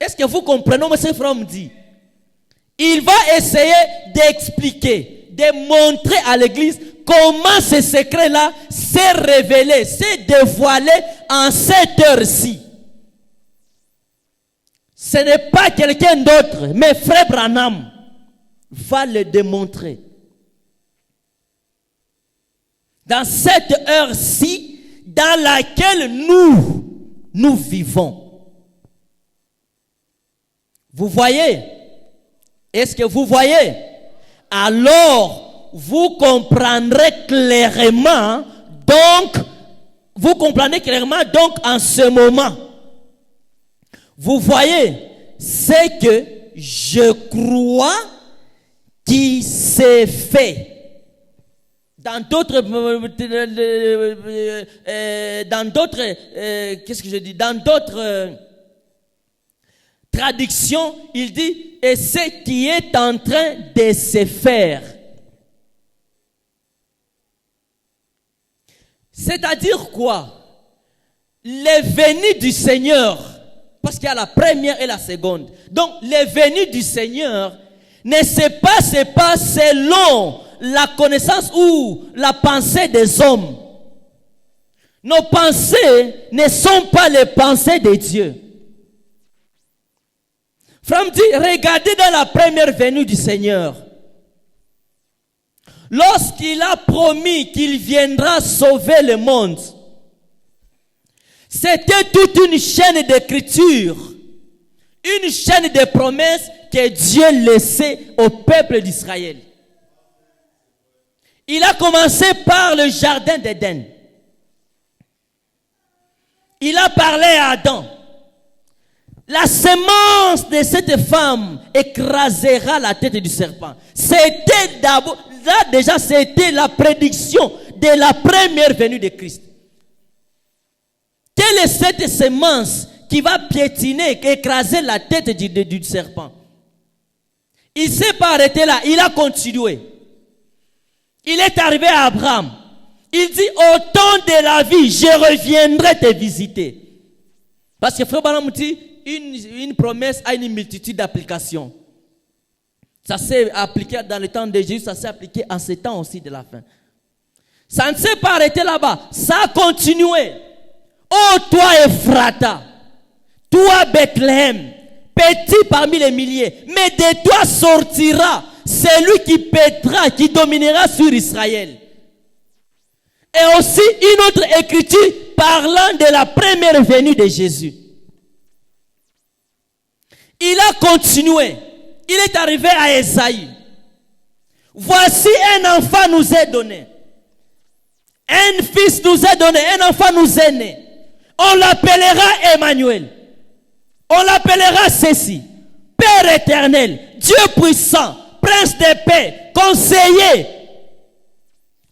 Est-ce que vous comprenez ce que Frère me dit? Il va essayer d'expliquer, de montrer à l'église comment ce secret-là s'est révélé, s'est dévoilé en cette heure-ci. Ce n'est pas quelqu'un d'autre, mais Frère Branham va le démontrer. Dans cette heure-ci, dans laquelle nous vivons. Vous voyez? Est-ce que vous voyez? Alors, vous comprendrez clairement, en ce moment. Vous voyez, c'est que je crois qu'il s'est fait. Dans d'autres traductions, il dit, et ce qui est en train de se faire. C'est-à-dire quoi? Les venues du Seigneur, parce qu'il y a la première et la seconde. Donc, les venues du Seigneur ne se passent pas selon la connaissance ou la pensée des hommes. Nos pensées ne sont pas les pensées de Dieu. Frère dit, regardez dans la première venue du Seigneur. Lorsqu'il a promis qu'il viendra sauver le monde, c'était toute une chaîne d'écriture, une chaîne de promesses que Dieu laissait au peuple d'Israël. Il a commencé par le jardin d'Éden. Il a parlé à Adam. La semence de cette femme écrasera la tête du serpent. C'était d'abord, là déjà c'était la prédiction de la première venue de Christ. Quelle est cette semence qui va piétiner, écraser la tête du serpent? Il ne s'est pas arrêté là, il a continué. Il est arrivé à Abraham. Il dit, au temps de la vie, je reviendrai te visiter. Parce que Frère Branham dit, une promesse a une multitude d'applications. Ça s'est appliqué dans le temps de Jésus, ça s'est appliqué en ce temps aussi de la fin. Ça ne s'est pas arrêté là-bas, ça a continué. Oh toi Ephrata, toi Bethléem, petit parmi les milliers, mais de toi sortira celui qui pètera, qui dominera sur Israël. Et aussi une autre écriture parlant de la première venue de Jésus. Il a continué. Il est arrivé à Ésaïe. Voici un enfant nous est donné. Un fils nous est donné. Un enfant nous est né. On l'appellera Emmanuel. On l'appellera ceci. Père éternel, Dieu puissant, Prince de paix, conseiller.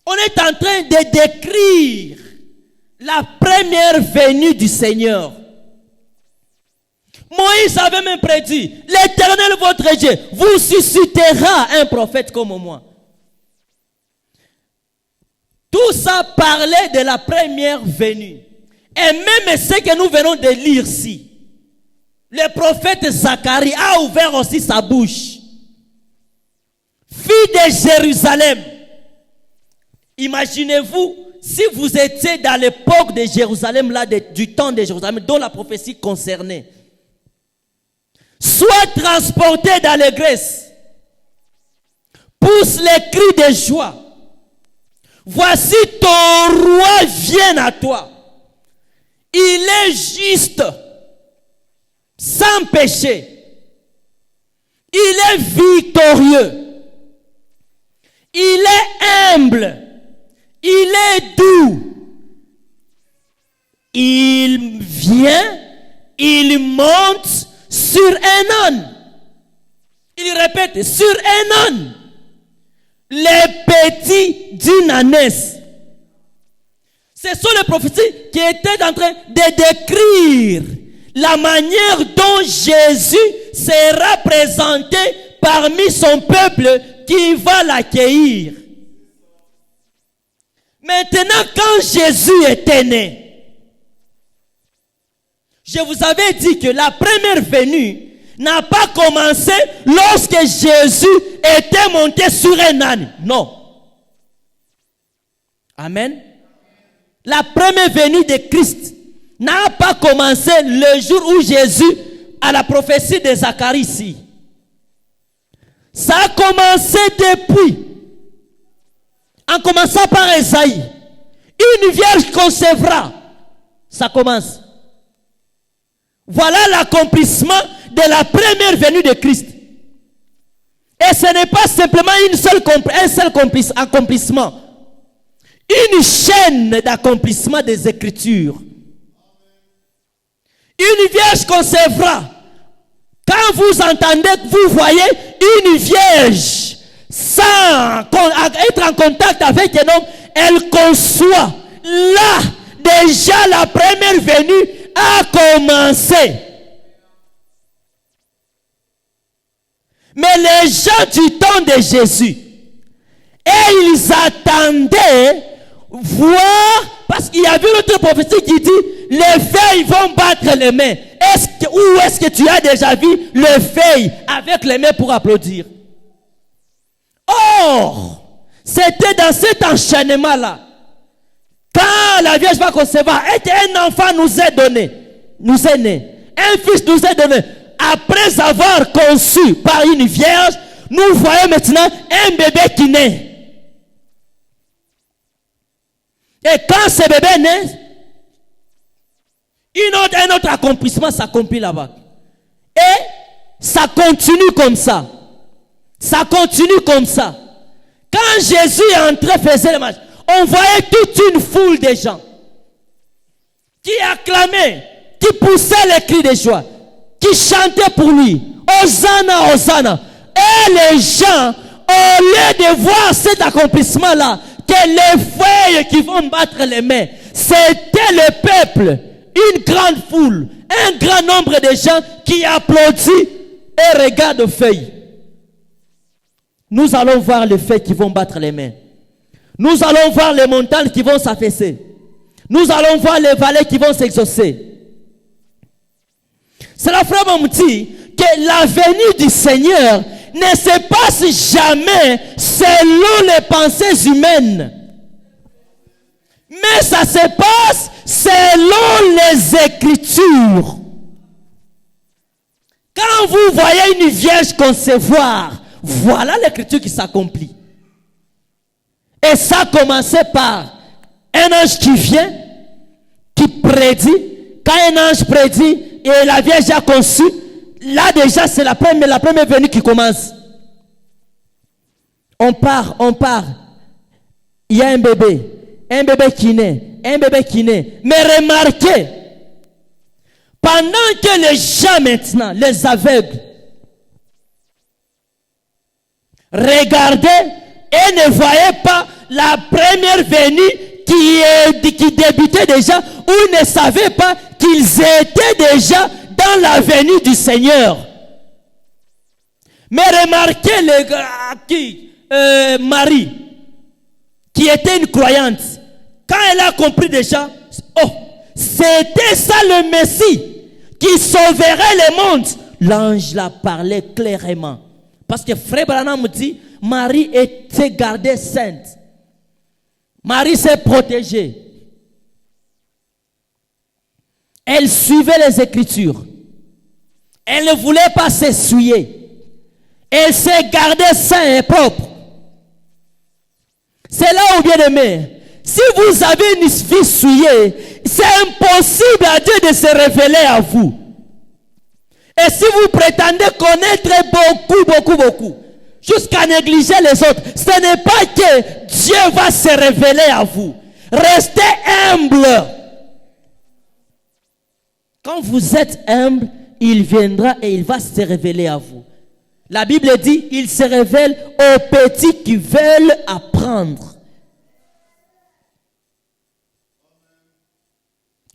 On est en train de décrire la première venue du Seigneur. Moïse avait même prédit, l'Éternel votre Dieu vous suscitera un prophète comme moi. Tout ça parlait de la première venue. Et même ce que nous venons de lire ici, le prophète Zacharie a ouvert aussi sa bouche. Fille de Jérusalem. Imaginez-vous si vous étiez dans l'époque de Jérusalem, là, du temps de Jérusalem, dont la prophétie concernait. Sois transporté dans les Grèces. Pousse les cris de joie. Voici ton roi vient à toi. Il est juste, sans péché. Il est victorieux. Il est humble. Il est doux. Il vient, il monte sur un âne. Il répète, sur un âne. Les petits d'une ânesse. Ce sont les prophéties qui étaient en train de décrire la manière dont Jésus sera présenté parmi son peuple qui va l'accueillir. Maintenant, quand Jésus était né, Je vous avais dit que la première venue n'a pas commencé lorsque Jésus était monté sur un âne. Non. Amen. La première venue de Christ n'a pas commencé le jour où Jésus, à la prophétie de Zacharie ici. Ça a commencé depuis, en commençant par Esaïe. Une vierge concevra. Ça commence. Voilà l'accomplissement de la première venue de Christ. Et ce n'est pas simplement un seul accomplissement. Une chaîne d'accomplissement des Écritures. Une vierge concevra. Quand vous entendez, vous voyez une vierge sans être en contact avec un homme, elle conçoit. Là, déjà la première venue a commencé. Mais les gens du temps de Jésus, et ils attendaient voir, parce qu'il y avait une autre prophétie qui dit, les feuilles vont battre les mains. Où est-ce que tu as déjà vu les feuilles avec les mains pour applaudir? Or, c'était dans cet enchaînement-là, quand la Vierge va concevoir, et un enfant nous est donné, nous est né, un fils nous est donné. Après avoir conçu par une vierge, nous voyons maintenant un bébé qui naît. Et quand ce bébé naît, un autre accomplissement s'accomplit là-bas. Et ça continue comme ça. Ça continue comme ça. Quand Jésus est entré, faisait le match, on voyait toute une foule de gens qui acclamaient, qui poussaient les cris de joie, qui chantaient pour lui. Hosanna, Hosanna. Et les gens, au lieu de voir cet accomplissement-là, que les feuilles qui vont battre les mains, c'était le peuple, une grande foule, un grand nombre de gens qui applaudissent et regardent aux feuilles. Nous allons voir les feuilles qui vont battre les mains. Nous allons voir les montagnes qui vont s'affaisser. Nous allons voir les vallées qui vont s'exaucer. C'est la frère dit que la venue du Seigneur ne se passe jamais selon les pensées humaines. Mais ça se passe selon les Écritures. Quand vous voyez une vierge concevoir, voilà l'Écriture qui s'accomplit. Et ça a commencé par un ange qui vient, qui prédit. Quand un ange prédit et la Vierge a conçu, là déjà c'est la première venue qui commence. On part. Il y a un bébé qui naît, Mais remarquez, pendant que les gens maintenant, les aveugles, regardaient et ne voyaient pas la première venue qui débutait déjà, ou ne savaient pas qu'ils étaient déjà dans la venue du Seigneur. Mais remarquez Marie, qui était une croyante, quand elle a compris déjà, c'était ça le Messie qui sauverait le monde. L'ange l'a parlé clairement. Parce que Frère Branham dit, Marie était gardée sainte. Marie s'est protégée. Elle suivait les Écritures. Elle ne voulait pas s'essuyer. Elle s'est gardée sainte et propre. C'est là où, bien aimé, si vous avez une vie souillée, c'est impossible à Dieu de se révéler à vous. Et si vous prétendez connaître beaucoup, jusqu'à négliger les autres, ce n'est pas que Dieu va se révéler à vous. Restez humble. Quand vous êtes humble, il viendra et il va se révéler à vous. La Bible dit, il se révèle aux petits qui veulent apprendre.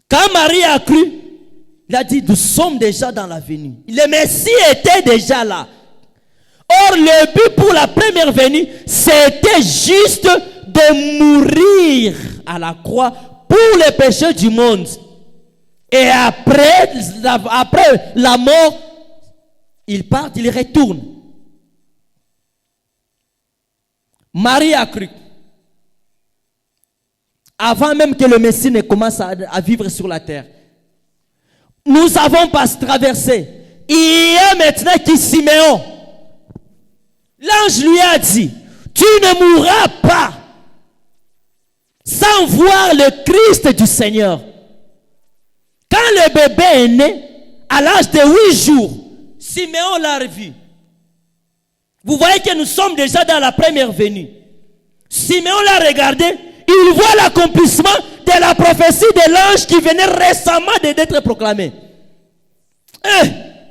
Quand Marie a cru, il a dit, nous sommes déjà dans la venue. Le Messie était déjà là. Or, le but pour la première venue, c'était juste de mourir à la croix pour les péchés du monde. Et après la mort, ils partent, ils retournent. Marie a cru. Avant même que le Messie ne commence à vivre sur la terre. Nous avons pas traversé. Il y a maintenant qui Siméon. L'ange lui a dit, tu ne mourras pas sans voir le Christ du Seigneur. Quand le bébé est né, à l'âge de 8 jours, Siméon l'a revu. Vous voyez que nous sommes déjà dans la première venue. Siméon l'a regardé, il voit l'accomplissement de la prophétie de l'ange qui venait récemment d'être proclamé.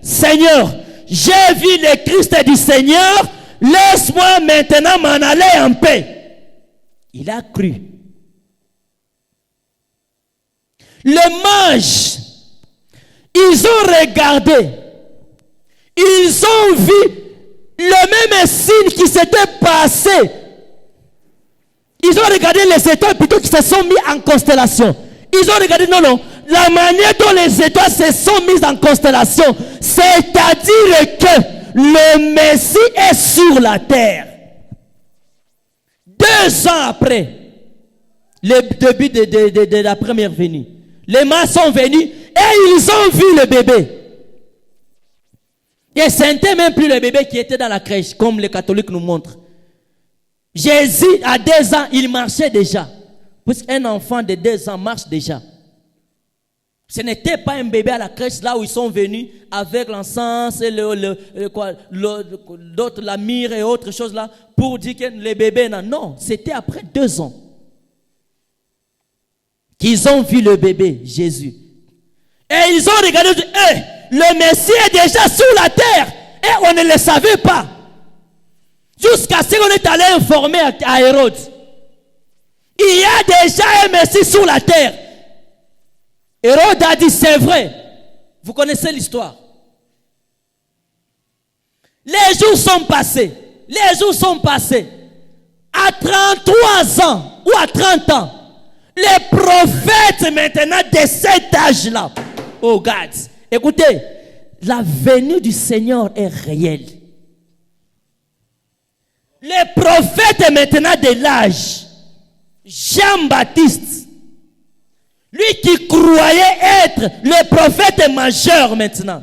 Seigneur, j'ai vu le Christ du Seigneur, laisse-moi maintenant m'en aller en paix. Il a cru. Les mages, ils ont regardé, ils ont vu le même signe qui s'était passé. Ils ont regardé les étoiles plutôt qui se sont mis en constellation. Ils ont regardé, non, la manière dont les étoiles se sont mises en constellation, c'est-à-dire que le Messie est sur la terre. 2 ans après le début de la première venue, les mages sont venus et ils ont vu le bébé. Et ce n'était même plus le bébé qui était dans la crèche, comme les catholiques nous montrent. Jésus, à 2 ans, il marchait déjà. Puisqu'un enfant de 2 ans marche déjà. Ce n'était pas un bébé à la crèche là où ils sont venus avec l'encens et la myrrhe et autres choses là pour dire que le bébé, non, c'était après 2 ans qu'ils ont vu le bébé, Jésus. Et ils ont regardé, le Messie est déjà sur la terre et on ne le savait pas. Jusqu'à ce qu'on est allé informer à Hérode. Il y a déjà un Messie sur la terre. Hérode a dit, c'est vrai. Vous connaissez l'histoire. Les jours sont passés. Les jours sont passés. À 33 ans ou à 30 ans, les prophètes maintenant de cet âge-là. Oh God. Écoutez, la venue du Seigneur est réelle. Les prophètes maintenant de l'âge, Jean-Baptiste, lui qui croyait être le prophète majeur maintenant,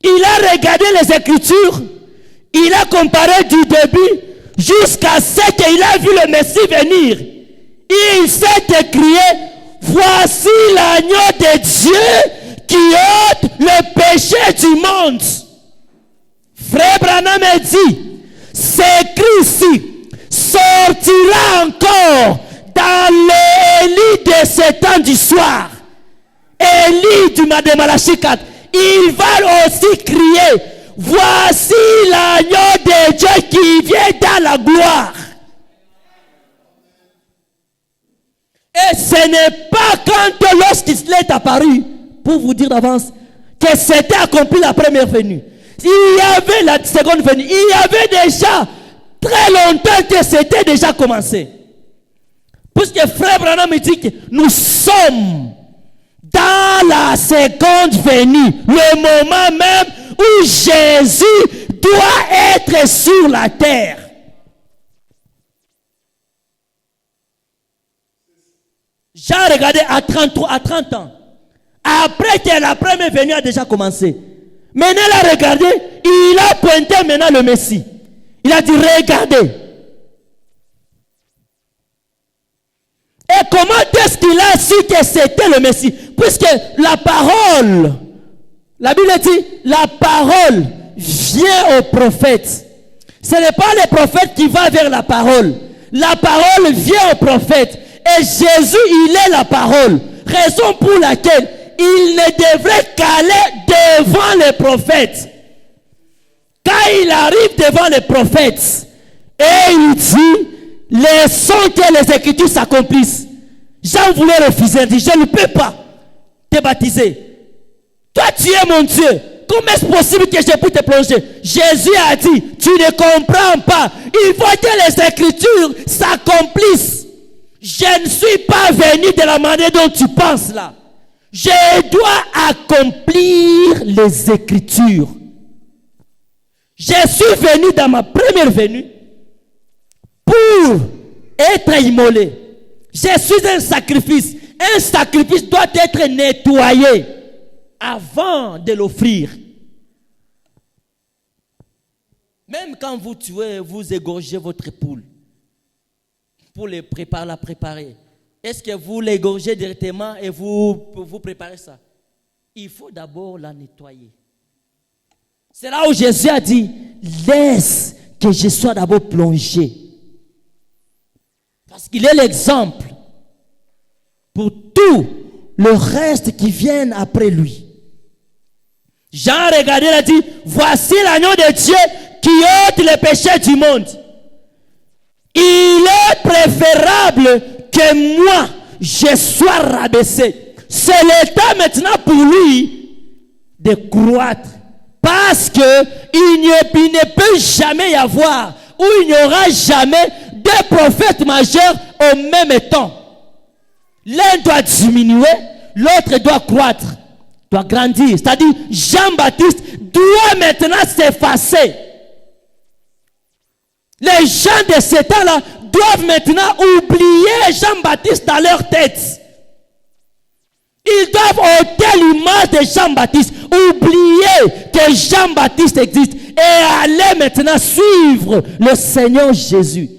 il a regardé les Écritures, il a comparé du début jusqu'à ce qu'il a vu le Messie venir. Il s'est écrié, voici l'agneau de Dieu qui ôte le péché du monde. Frère Branham a dit, c'est Christ sortira encore dans l'Élie de ce temps du soir. Élie du de Malachie 4. Il va aussi crier, voici l'agneau de Dieu qui vient dans la gloire. Et ce n'est pas quand lorsqu'il est apparu, pour vous dire d'avance, que c'était accompli la première venue. Il y avait la seconde venue. Il y avait déjà très longtemps que c'était déjà commencé. Puisque frère Branham dit que nous sommes dans la seconde venue. Le moment même où Jésus doit être sur la terre. J'ai regardé à 30 ans. Après que la première venue a déjà commencé. Maintenant, il a regardé, il a pointé maintenant le Messie. Il a dit, regardez. Et comment est-ce qu'il a su que c'était le Messie? Puisque la parole, la Bible dit, la parole vient au prophète. Ce n'est pas le prophète qui va vers la parole. La parole vient au prophète. Et Jésus, il est la parole. Raison pour laquelle il ne devrait qu'aller devant les prophètes. Quand il arrive devant les prophètes, et il dit, laissons que les Écritures s'accomplissent. Jean voulait refuser, il dit, je ne peux pas te baptiser. Toi, tu es mon Dieu. Comment est-ce possible que je puisse te plonger? Jésus a dit, tu ne comprends pas. Il faut que les Écritures s'accomplissent. Je ne suis pas venu de la manière dont tu penses là. Je dois accomplir les Écritures. Je suis venu dans ma première venue pour être immolé. Je suis un sacrifice. Un sacrifice doit être nettoyé avant de l'offrir. Même quand vous tuez, vous égorgez votre poule pour la préparer. Est-ce que vous l'égorgez directement et vous préparez ça? Il faut d'abord la nettoyer. C'est là où Jésus a dit, laisse que je sois d'abord plongé. Parce qu'il est l'exemple pour tout le reste qui viennent après lui. Jean regardé, il a dit, voici l'agneau de Dieu qui ôte les péchés du monde. Il est préférable que moi, je sois rabaissé. C'est le temps maintenant pour lui de croître. Parce que il ne peut jamais y avoir, ou il n'y aura jamais deux prophètes majeurs au même temps. L'un doit diminuer, l'autre doit croître, doit grandir. C'est-à-dire, Jean-Baptiste doit maintenant s'effacer. Les gens de ce temps-là doivent maintenant oublier Jean-Baptiste dans leur tête. Ils doivent ôter l'image de Jean-Baptiste, oublier que Jean-Baptiste existe et aller maintenant suivre le Seigneur Jésus.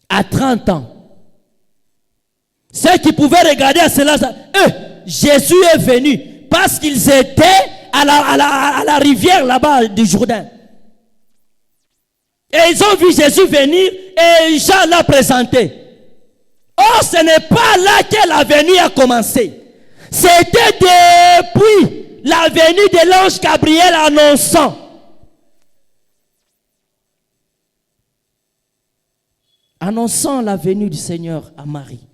À 30 ans, ceux qui pouvaient regarder à cela, Jésus est venu parce qu'ils étaient à la rivière là-bas du Jourdain. Et ils ont vu Jésus venir et Jean l'a présenté. Or, ce n'est pas là que la venue a commencé. C'était depuis la venue de l'ange Gabriel annonçant la venue du Seigneur à Marie.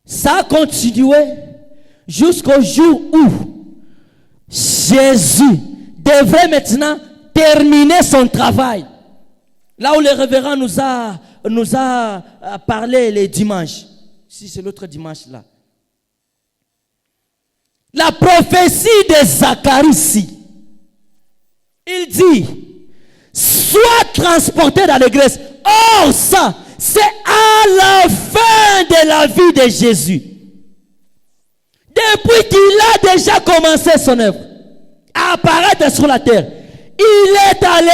Ça a continué jusqu'au jour où Jésus devrait maintenant terminer son travail. Là où le révérend nous a parlé les dimanches. Si c'est l'autre dimanche là. La prophétie de Zacharie ici. Il dit, sois transporté dans l'église. Or ça, c'est à la fin de la vie de Jésus. Depuis qu'il a déjà commencé son œuvre à apparaître sur la terre, il est allé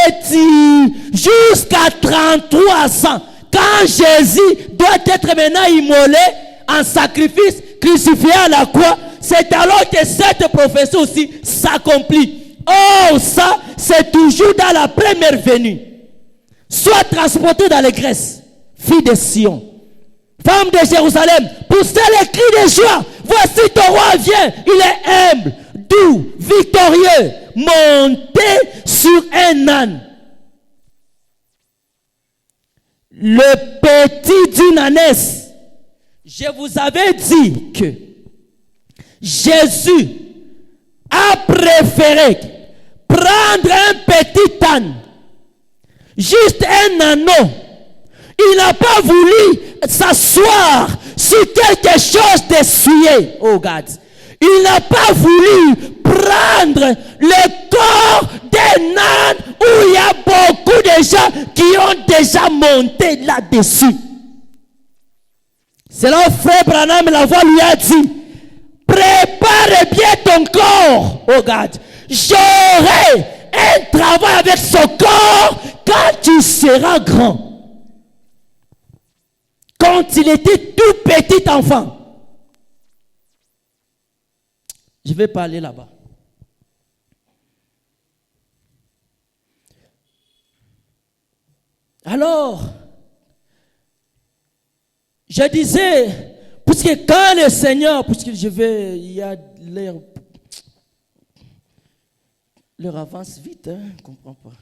jusqu'à 33 ans. Quand Jésus doit être maintenant immolé en sacrifice, crucifié à la croix, c'est alors que cette prophétie aussi s'accomplit. Oh, ça, c'est toujours dans la première venue. Sois transporté dans les Grèces, fille de Sion, femme de Jérusalem, poussez les cris de joie. Voici ton roi vient, il est humble, doux, victorieux, monté sur un âne. Le petit d'une ânesse. Je vous avais dit que Jésus a préféré prendre un petit âne, juste un anneau. Il n'a pas voulu s'asseoir sur quelque chose d'essuyé. Oh God. Il n'a pas voulu prendre le corps d'un âne où il y a beaucoup de gens qui ont déjà monté là-dessus. C'est là où frère Branham, la voix lui a dit, prépare bien ton corps. Oh God. J'aurai un travail avec ce corps quand tu seras grand. Quand il était tout petit enfant. Je vais parler là-bas. Alors, je disais, puisque quand le Seigneur, il y a l'heure avance vite, hein, je ne comprends pas.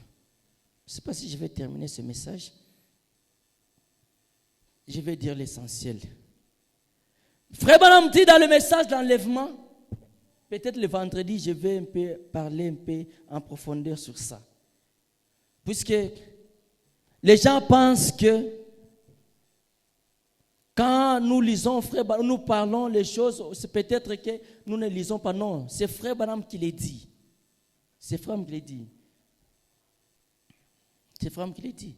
Je ne sais pas si je vais terminer ce message. Je vais dire l'essentiel. Frère Branham dit dans le message d'enlèvement, Peut-être le vendredi, je vais parler un peu en profondeur sur ça. Puisque les gens pensent que quand nous lisons, frère Branham, nous parlons les choses, c'est peut-être que nous ne lisons pas. Non, c'est frère Branham qui les dit. C'est frère qui les dit. C'est frère qui les dit.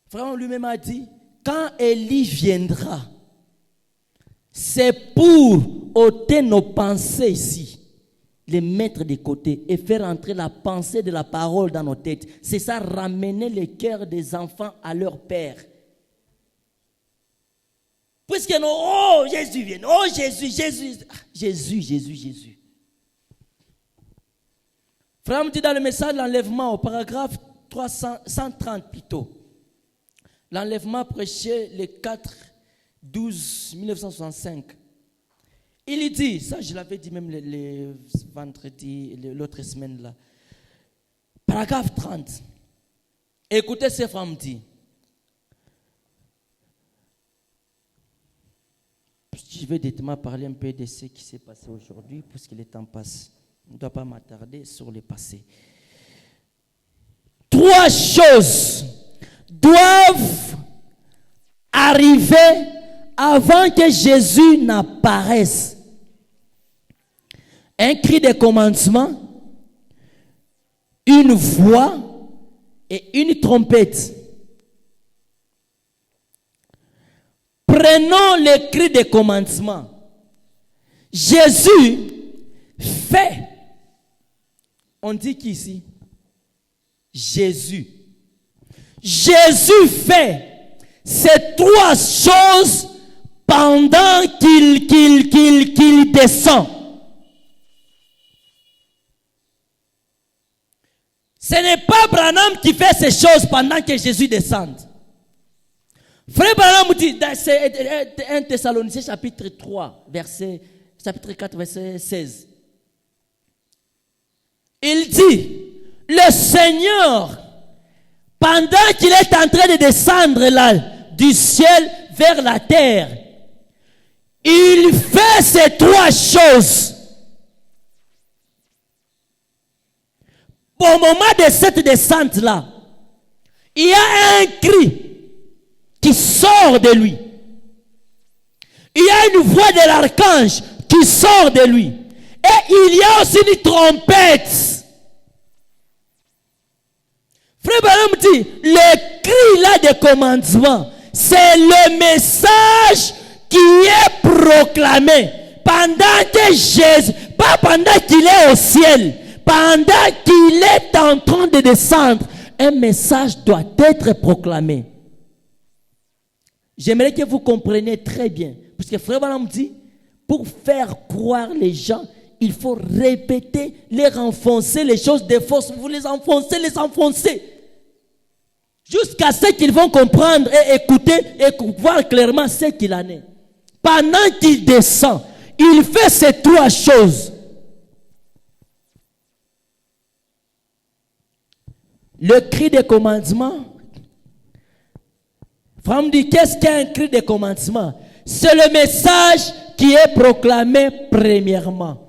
Frère lui-même a dit, quand Élie viendra, c'est pour ôter nos pensées ici, les mettre de côté et faire entrer la pensée de la parole dans nos têtes. C'est ça, ramener le cœur des enfants à leur père. Puisque nous, oh Jésus vient, oh Jésus, Jésus. Frère me dit dans le message de l'enlèvement, au paragraphe 130 plutôt, l'enlèvement prêché le 4/12/1965. Il dit, ça je l'avais dit même le vendredi, l'autre semaine là. Paragraphe 30. Écoutez ce frère me dit. Je vais directement parler un peu de ce qui s'est passé aujourd'hui, puisque le temps passe. Je ne dois pas m'attarder sur le passé. 3 choses doivent arriver avant que Jésus n'apparaisse. Un cri de commandement, une voix et une trompette. Prenons le cri de commandement. Jésus fait. On dit qui ici? Jésus. Jésus fait ces 3 choses pendant qu'il descend. Ce n'est pas Branham qui fait ces choses pendant que Jésus descend. Frère Branham dit dans 1 Thessaloniciens chapitre 3, chapitre 4, verset 16. Il dit, le Seigneur, pendant qu'il est en train de descendre là, du ciel vers la terre, il fait ces 3 choses. Au moment de cette descente-là, il y a un cri qui sort de lui. Il y a une voix de l'archange qui sort de lui. Et il y a aussi une trompette. Frère Branham dit, le cri là de commandement, c'est le message qui est proclamé pendant que Jésus, pas pendant qu'il est au ciel, pendant qu'il est en train de descendre, un message doit être proclamé. J'aimerais que vous compreniez très bien. Parce que Frère Branham dit, pour faire croire les gens, il faut répéter, les renfoncer, les choses de force. Vous les enfoncez. Jusqu'à ce qu'ils vont comprendre et écouter et voir clairement ce qu'il en est. Pendant qu'il descend, il fait ces 3 choses. Le cri de commandement. Frère me dit, qu'est-ce qu'un cri de commandement? C'est le message qui est proclamé premièrement.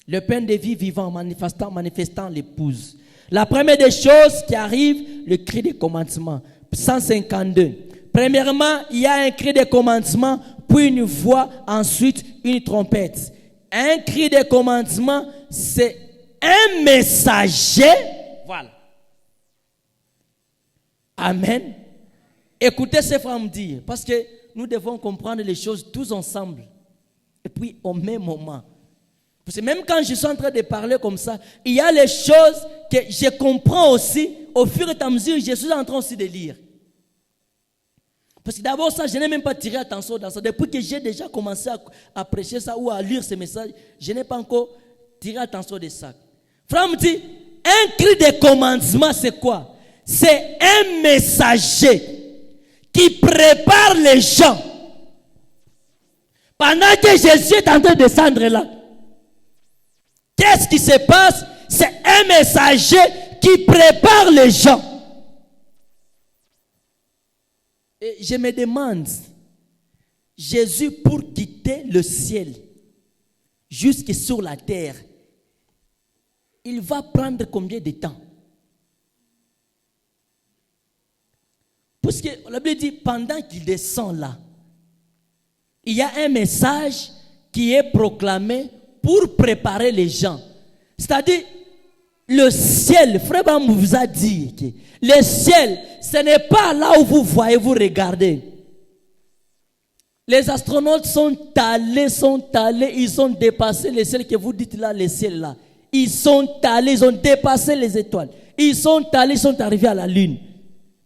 Le pain de vie vivant, manifestant l'épouse. La première des choses qui arrive, le cri de commandement. 152. Premièrement, il y a un cri de commandement, puis une voix, ensuite une trompette. Un cri de commandement, c'est un messager. Voilà. Amen. Écoutez ce frère me dire, parce que nous devons comprendre les choses tous ensemble. Et puis au même moment. Parce que même quand je suis en train de parler comme ça, il y a les choses que je comprends aussi au fur et à mesure, je suis en train aussi de lire. Parce que d'abord ça, je n'ai même pas tiré attention dans ça. Depuis que j'ai déjà commencé à prêcher ça ou à lire ces messages, je n'ai pas encore tiré attention de ça. Frère me dit, un cri de commandement, c'est quoi? C'est un messager qui prépare les gens. Pendant que Jésus est en train de descendre là, qu'est-ce qui se passe? C'est un messager qui prépare les gens. Et je me demande, Jésus pour quitter le ciel, jusque sur la terre, il va prendre combien de temps? Parce que la Bible dit, pendant qu'il descend là, il y a un message qui est proclamé pour préparer les gens. C'est-à-dire, le ciel, Frère Branham vous a dit que le ciel, ce n'est pas là où vous voyez, vous regardez. Les astronautes sont allés, ils ont dépassé le ciel que vous dites là, le ciel là. Ils sont allés, ils ont dépassé les étoiles. Ils sont allés, ils sont arrivés à la Lune.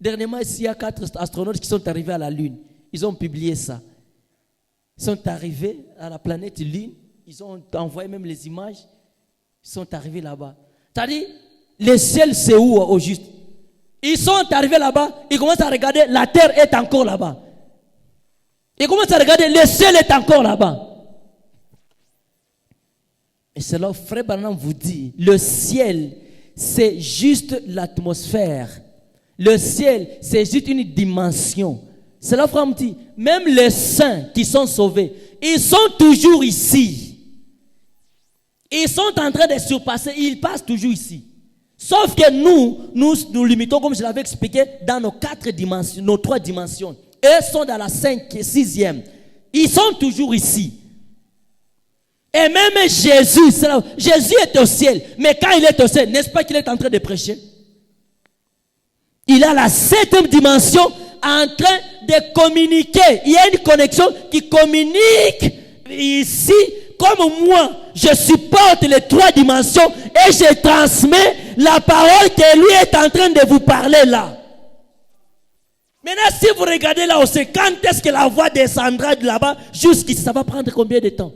Dernièrement, il y a 4 astronautes qui sont arrivés à la Lune. Ils ont publié ça. Ils sont arrivés à la planète Lune. Ils ont envoyé même les images. Ils sont arrivés là-bas. C'est-à-dire, le ciel, c'est où au juste? Ils sont arrivés là-bas. Ils commencent à regarder. La terre est encore là-bas. Ils commencent à regarder. Le ciel est encore là-bas. Et c'est là où Frère Branham vous dit, le ciel, c'est juste l'atmosphère. Le ciel, c'est juste une dimension. C'est là où Frère me dit, même les saints qui sont sauvés, ils sont toujours ici. Ils sont en train de surpasser, ils passent toujours ici. Sauf que nous limitons, comme je l'avais expliqué, dans nos 4 dimensions, nos 3 dimensions. Eux sont dans la 5e et 6e. Ils sont toujours ici. Et même Jésus, Jésus est au ciel. Mais quand il est au ciel, n'est-ce pas qu'il est en train de prêcher? Il a la 7e dimension en train de communiquer. Il y a une connexion qui communique ici. Comme moi, je supporte les 3 dimensions et je transmets la parole que lui est en train de vous parler là. Maintenant, si vous regardez là aussi, quand est-ce que la voix descendra de là-bas, jusqu'ici, ça va prendre combien de temps?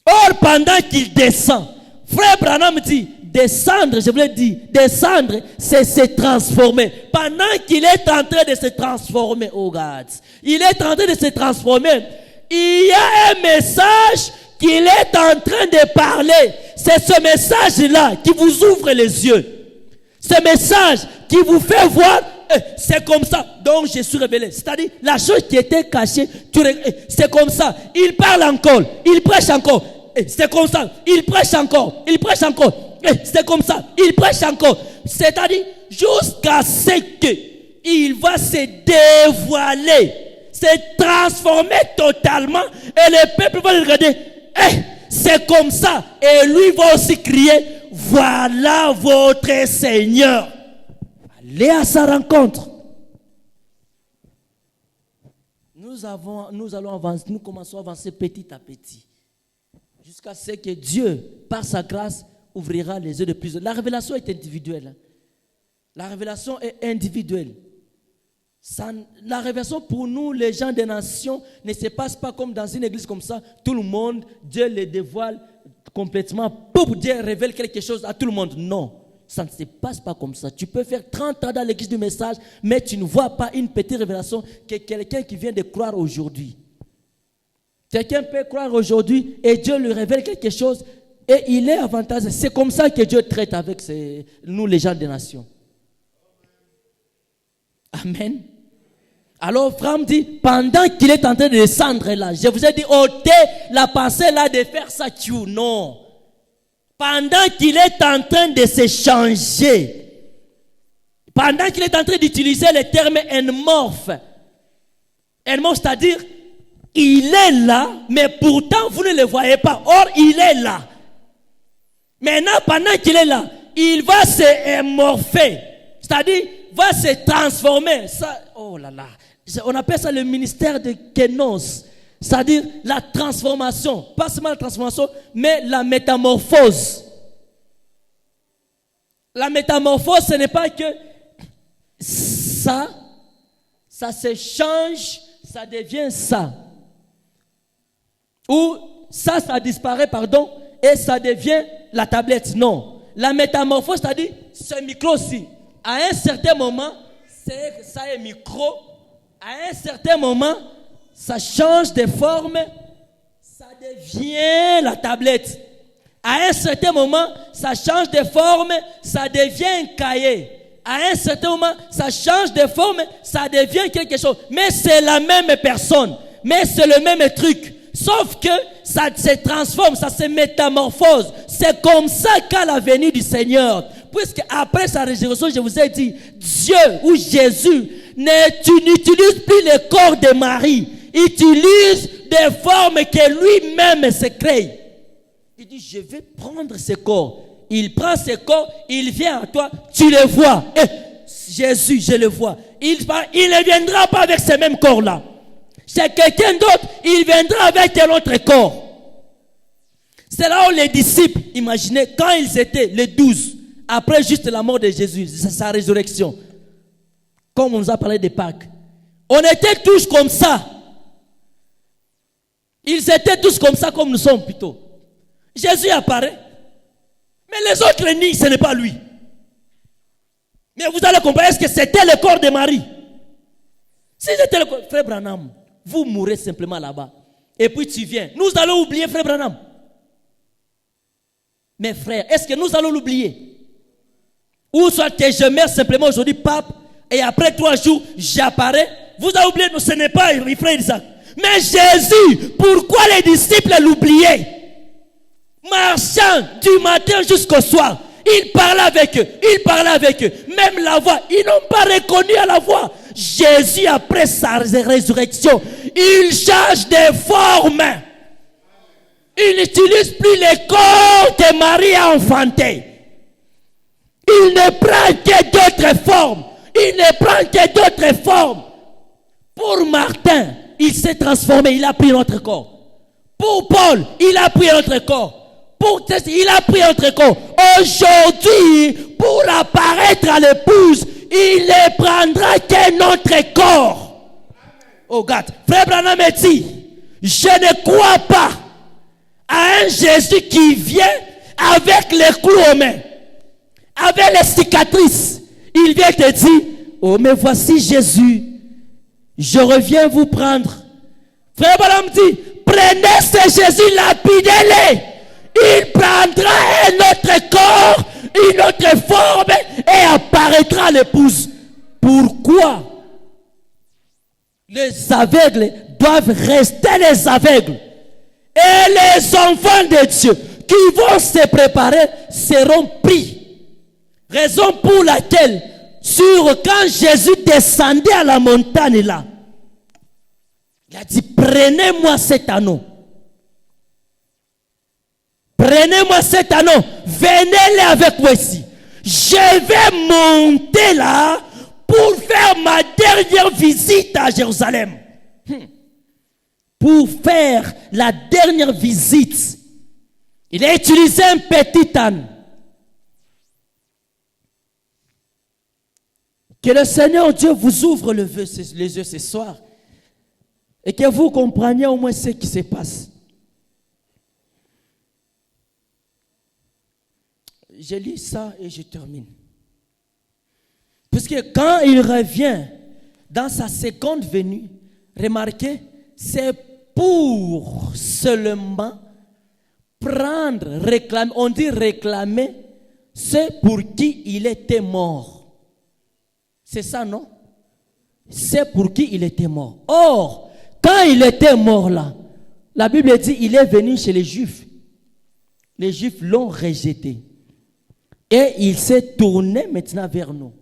Or, pendant qu'il descend, Frère Branham dit, descendre, je voulais dire, descendre, c'est se transformer. Pendant qu'il est en train de se transformer, oh God, il est en train de se transformer. Il y a un message qu'il est en train de parler. C'est ce message-là qui vous ouvre les yeux. Ce message qui vous fait voir, c'est comme ça. Donc je suis révélé. C'est-à-dire, la chose qui était cachée, c'est comme ça. Il parle encore, il prêche encore. C'est comme ça. Il prêche encore, il prêche encore. C'est comme ça. Il prêche encore. C'est-à-dire, jusqu'à ce qu'il va se dévoiler, se transformer totalement, et le peuple va le regarder. C'est comme ça. Et lui va aussi crier, voilà votre Seigneur. Allez à sa rencontre. Nous allons avancer, nous commençons à avancer petit à petit. Jusqu'à ce que Dieu, par sa grâce, ouvrira les yeux de plusieurs. La révélation est individuelle. La révélation est individuelle. La révélation pour nous, les gens des nations, ne se passe pas comme dans une église comme ça. Tout le monde, Dieu le dévoile complètement. Pour Dieu révèle quelque chose à tout le monde. Non, ça ne se passe pas comme ça. Tu peux faire 30 ans dans l'église du message, mais tu ne vois pas une petite révélation que quelqu'un qui vient de croire aujourd'hui. Quelqu'un peut croire aujourd'hui et Dieu lui révèle quelque chose et il est avantageux. C'est comme ça que Dieu traite avec nous, les gens des nations. Amen. Alors, Frère me dit, pendant qu'il est en train de descendre là, je vous ai dit, ôtez la pensée là de faire ça, non. Pendant qu'il est en train de se changer, pendant qu'il est en train d'utiliser le terme enmorphe, c'est-à-dire, il est là, mais pourtant vous ne le voyez pas. Or, il est là. Maintenant, pendant qu'il est là, il va se morpher, c'est-à-dire, va se transformer. Ça, oh là là. On appelle ça le ministère de Kénos. C'est-à-dire la transformation. Pas seulement la transformation, mais la métamorphose. La métamorphose, ce n'est pas que ça se change, ça devient ça. Ou ça disparaît, et ça devient la tablette. Non. La métamorphose, c'est-à-dire ce micro-ci. À un certain moment, ça est micro. À un certain moment, ça change de forme. Ça devient la tablette. À un certain moment, ça change de forme. Ça devient un cahier. À un certain moment, ça change de forme. Ça devient quelque chose. Mais c'est la même personne. Mais c'est le même truc. Sauf que ça se transforme, ça se métamorphose. C'est comme ça qu'à la venue du Seigneur. Puisque après sa résurrection, je vous ai dit, Dieu ou Jésus n'utilise plus le corps de Marie. Il utilise des formes que lui-même se crée. Il dit, je vais prendre ce corps. Il prend ce corps, il vient à toi, tu le vois. Jésus, je le vois. Il ne viendra pas avec ce même corps-là. C'est quelqu'un d'autre, il viendra avec un autre corps. C'est là où les disciples, imaginez, quand ils étaient les 12, après juste la mort de Jésus, sa résurrection, comme on nous a parlé de Pâques, on était tous comme ça. Ils étaient tous comme ça, comme nous sommes plutôt. Jésus apparaît, mais les autres le nient, ce n'est pas lui. Mais vous allez comprendre, est-ce que c'était le corps de Marie? Si c'était le corps, frère Branham, vous mourrez simplement là-bas. Et puis tu viens. Nous allons oublier frère Branham. Mes frères, est-ce que nous allons l'oublier? Ou soit que je meurs simplement aujourd'hui, pape, et après 3 jours, j'apparais. Vous avez oublié, ce n'est pas frère Isaac. Mais Jésus, pourquoi les disciples l'oubliaient? Marchant du matin jusqu'au soir, il parlait avec eux, même la voix, ils n'ont pas reconnu à la voix. Jésus, après sa résurrection, il change de forme. Il n'utilise plus les corps que Marie a enfantés. Il ne prend que d'autres formes. Pour Martin, il s'est transformé, il a pris notre corps. Pour Paul, il a pris notre corps. Pour Tess, il a pris notre corps. Aujourd'hui, pour apparaître à l'épouse, il ne prendra que notre corps. Oh God, frère Branham dit, je ne crois pas à un Jésus qui vient avec les clous aux mains, avec les cicatrices. Il vient te dire, oh mais voici Jésus, je reviens vous prendre. Frère Branham dit, prenez ce Jésus, lapidez-le. Il prendra un autre corps, une autre forme et apparaîtra l'épouse. Pourquoi les aveugles doivent rester les aveugles et les enfants de Dieu qui vont se préparer seront pris? Raison pour laquelle quand Jésus descendait à la montagne là, il a dit, prenez-moi cet anneau. Prenez-moi cet anneau, venez-le avec moi ici. Je vais monter là pour faire ma dernière visite à Jérusalem. Pour faire la dernière visite, il a utilisé un petit âne. Que le Seigneur Dieu vous ouvre les yeux ce soir et que vous compreniez au moins ce qui se passe. Je lis ça et je termine. Puisque quand il revient dans sa seconde venue, remarquez, c'est pour seulement prendre, réclamer, on dit réclamer, c'est pour qui il était mort. C'est ça, non? C'est pour qui il était mort. Or, quand il était mort là, la Bible dit il est venu chez les Juifs. Les Juifs l'ont rejeté. Et il s'est tourné maintenant vers nous.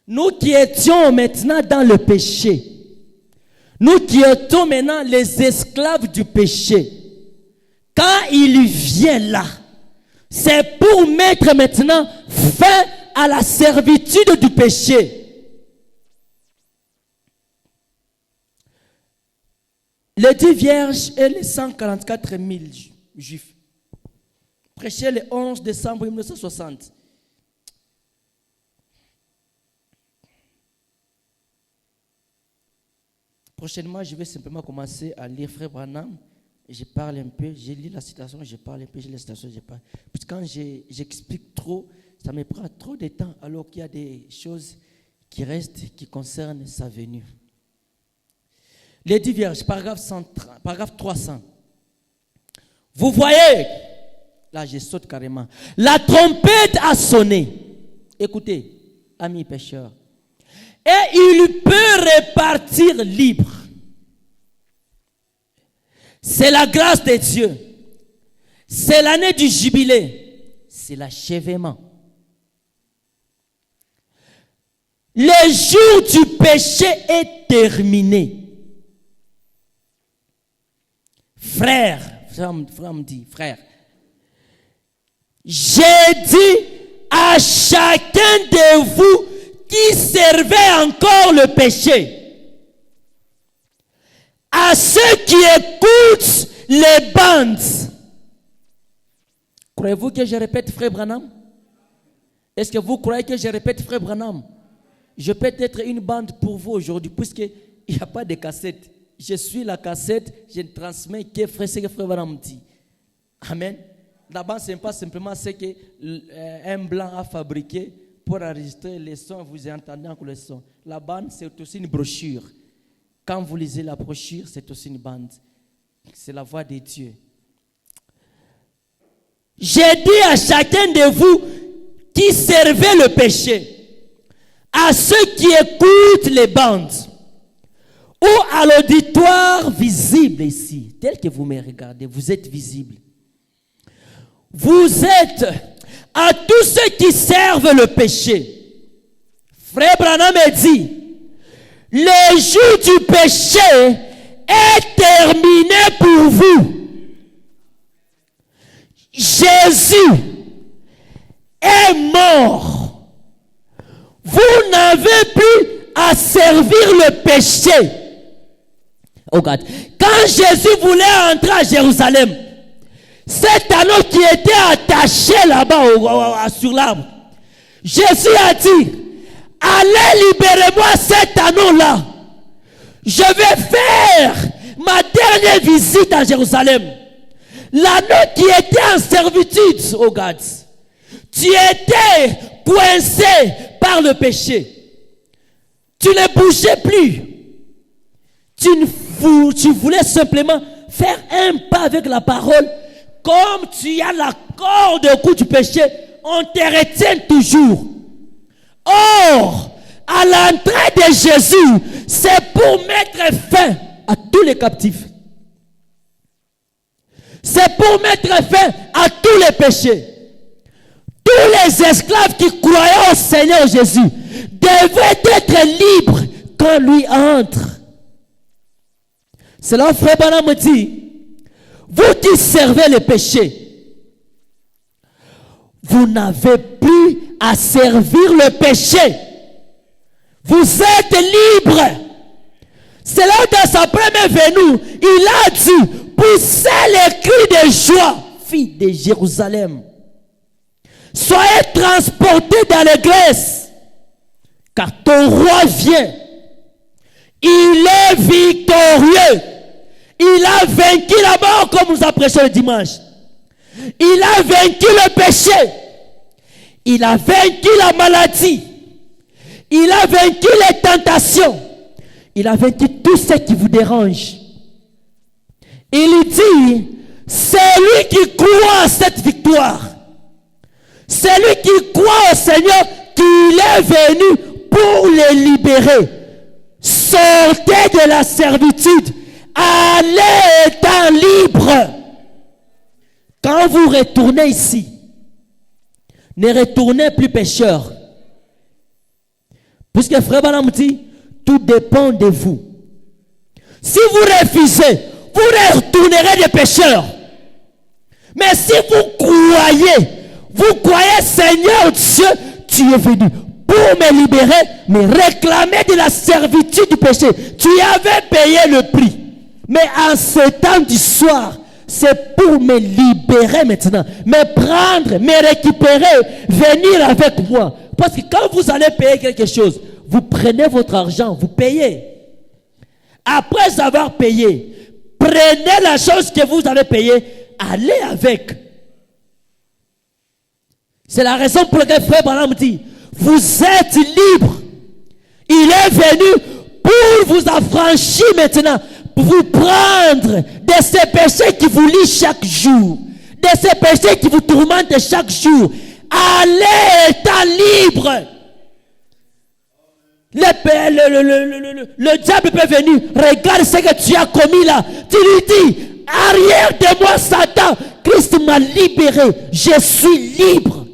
Nous qui étions maintenant dans le péché, nous qui étions maintenant les esclaves du péché, quand il vient là, c'est pour mettre maintenant fin à la servitude du péché. Les 10 vierges et les 144 000 juifs. Prêché le 11 décembre 1960. Prochainement, je vais simplement commencer à lire Frère Branham. Je parle un peu, je lis la citation, je parle un peu, je lis la citation, je parle. Puis quand j'explique trop, ça me prend trop de temps, alors qu'il y a des choses qui restent, qui concernent sa venue. Les 10 vierges, paragraphe 300. Vous voyez, là je saute carrément, la trompette a sonné. Écoutez, amis pécheurs, Et il peut repartir libre. C'est la grâce de Dieu. C'est l'année du jubilé. C'est l'achèvement. Le jour du péché est terminé. Frère me dit, frère, j'ai dit à chacun de vous qui servait encore le péché, à ceux qui écoutent les bandes. Croyez-vous que je répète, frère Branham? Est-ce que vous croyez que je répète, frère Branham? Je peux être une bande pour vous aujourd'hui, puisqu'il n'y a pas de cassette. Je suis la cassette, je ne transmets que frère Branham dit. Amen. La bande, ce n'est pas simplement ce qu'un blanc a fabriqué pour enregistrer les sons, vous entendez encore les sons. La bande, c'est aussi une brochure. Quand vous lisez la brochure, c'est aussi une bande. C'est la voix de Dieu. J'ai dit à chacun de vous qui servait le péché, à ceux qui écoutent les bandes, ou à l'auditoire visible ici, tel que vous me regardez, vous êtes visible. Vous êtes à tous ceux qui servent le péché. Frère Branham a dit, le jour du péché est terminé pour vous. Jésus est mort. Vous n'avez plus à servir le péché. Oh God. Quand Jésus voulait entrer à Jérusalem, cet anneau qui était attaché là-bas sur l'arbre, Jésus a dit, allez libérez-moi cet anneau-là. Je vais faire ma dernière visite à Jérusalem. L'anneau qui était en servitude, oh God, tu étais coincé par le péché. Tu ne bougeais plus. Tu voulais simplement faire un pas avec la parole. Comme tu as la corde au cou du péché, on te retient toujours. Or, à l'entrée de Jésus, c'est pour mettre fin à tous les captifs. C'est pour mettre fin à tous les péchés. Tous les esclaves qui croyaient au Seigneur Jésus devaient être libres quand lui entre. C'est là frère Branham me dit, vous qui servez le péché, vous n'avez plus à servir le péché. Vous êtes libres. C'est là dans sa première venue, il a dit, poussez les cris de joie, filles de Jérusalem. Soyez transportés dans l'église, car ton roi vient. Il est victorieux. Il a vaincu la mort, comme nous a prêché le dimanche. Il a vaincu le péché. Il a vaincu la maladie. Il a vaincu les tentations. Il a vaincu tout ce qui vous dérange. Il dit, c'est lui qui croit à cette victoire. C'est lui qui croit au Seigneur qu'il est venu pour les libérer. Sortez de la servitude. Allez étant libre. Quand vous retournez ici, ne retournez plus pécheur. Puisque frère Branham dit, tout dépend de vous. Si vous refusez, vous retournerez des pécheurs. Mais si vous croyez, Seigneur Dieu, tu es venu pour me libérer, me réclamer de la servitude du péché. Tu avais payé le prix. Mais en ce temps du soir, c'est pour me libérer maintenant, me prendre, me récupérer, venir avec moi. Parce que quand vous allez payer quelque chose, vous prenez votre argent, vous payez. Après avoir payé, prenez la chose que vous avez payée, allez avec. C'est la raison pour laquelle frère Branham dit, vous êtes libre. Il est venu pour vous affranchir maintenant, pour vous prendre de ces péchés qui vous lient chaque jour, de ces péchés qui vous tourmentent chaque jour. Allez étant libre. Le diable peut venir. Regarde ce que tu as commis là. Tu lui dis, arrière de moi Satan. Christ m'a libéré. Je suis libre.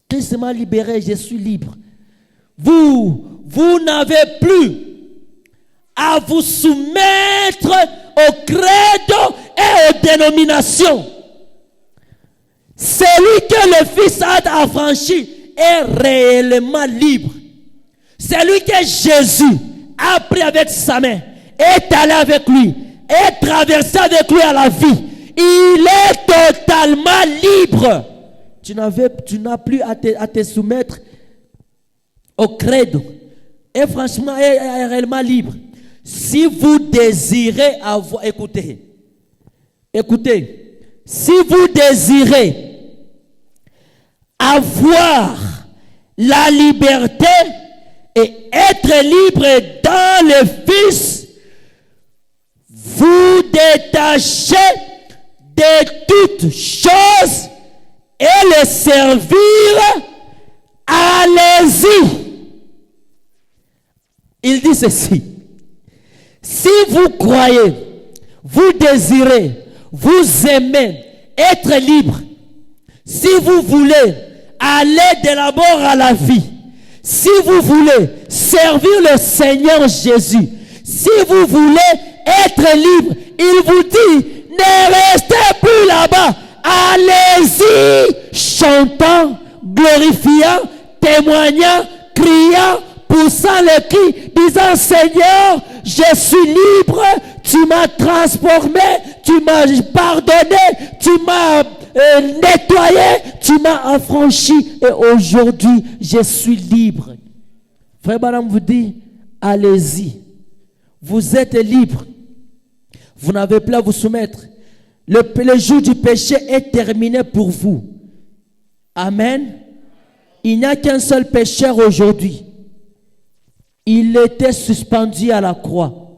Christ m'a libéré. Je suis libre. Vous n'avez plus à vous soumettre au credo et aux dénominations. Celui que le Fils a affranchi est réellement libre. Celui que Jésus a pris avec sa main, est allé avec lui, est traversé avec lui à la vie. Il est totalement libre. Tu n'as plus à te soumettre au credo. Et franchement, il est réellement libre. Si vous désirez avoir... Écoutez. Si vous désirez avoir la liberté et être libre dans le Fils, vous détachez de toutes choses et le servir. Allez-y. Il dit ceci. Si vous croyez, vous désirez, vous aimez être libre, si vous voulez aller de la mort à la vie, si vous voulez servir le Seigneur Jésus, si vous voulez être libre, il vous dit, ne restez plus là-bas, allez-y, chantant, glorifiant, témoignant, criant, poussant le cri, disant, Seigneur, je suis libre, tu m'as transformé, tu m'as pardonné, tu m'as nettoyé, tu m'as affranchi et aujourd'hui, je suis libre. Frère Branham vous dit, allez-y, vous êtes libre, vous n'avez plus à vous soumettre. Le jour du péché est terminé pour vous. Amen. Il n'y a qu'un seul pécheur aujourd'hui. Il était suspendu à la croix.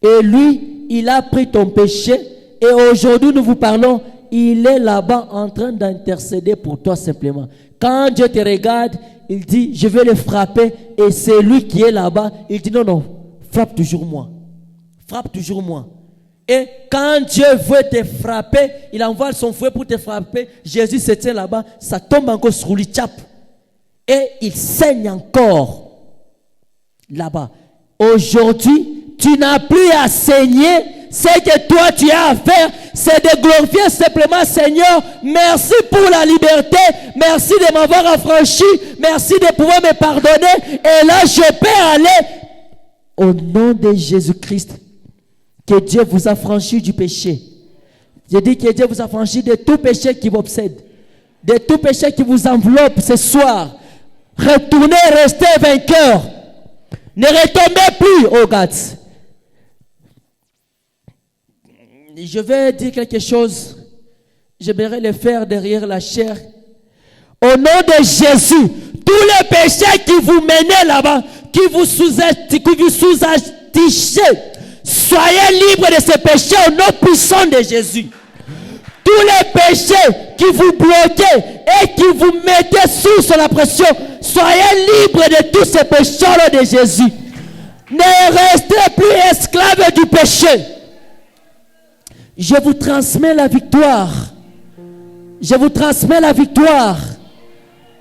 Et lui, il a pris ton péché. Et aujourd'hui, nous vous parlons, il est là-bas en train d'intercéder pour toi simplement. Quand Dieu te regarde, il dit, je vais le frapper. Et c'est lui qui est là-bas. Il dit, non, non, frappe toujours moi. Frappe toujours moi. Et quand Dieu veut te frapper, il envoie son fouet pour te frapper. Jésus se tient là-bas, ça tombe encore sur lui, tchap. Et il saigne encore là-bas. Aujourd'hui, tu n'as plus à saigner. Ce que toi tu as à faire, c'est de glorifier simplement Seigneur. Merci pour la liberté. Merci de m'avoir affranchi. Merci de pouvoir me pardonner. Et là, je peux aller au nom de Jésus-Christ. Que Dieu vous a franchi du péché. Je dis que Dieu vous a franchi de tout péché qui vous obsède. De tout péché qui vous enveloppe ce soir. Retournez, restez vainqueurs. Ne retombez plus, oh God. Je vais dire quelque chose. J'aimerais le faire derrière la chair. Au nom de Jésus, tous les péchés qui vous menaient là-bas, qui vous sous-astichaient, soyez libres de ces péchés au nom puissant de Jésus. Tous les péchés qui vous bloquaient et qui vous mettaient sous la pression, soyez libres de tous ces péchés au nom de Jésus. Ne restez plus esclaves du péché. Je vous transmets la victoire. Je vous transmets la victoire.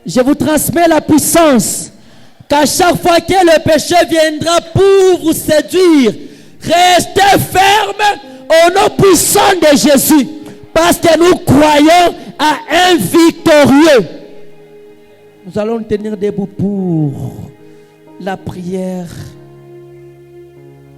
Je vous transmets la puissance. Qu'à chaque fois que le péché viendra pour vous séduire, restez fermes au nom puissant de Jésus. Parce que nous croyons à un victorieux. Nous allons tenir debout pour la prière.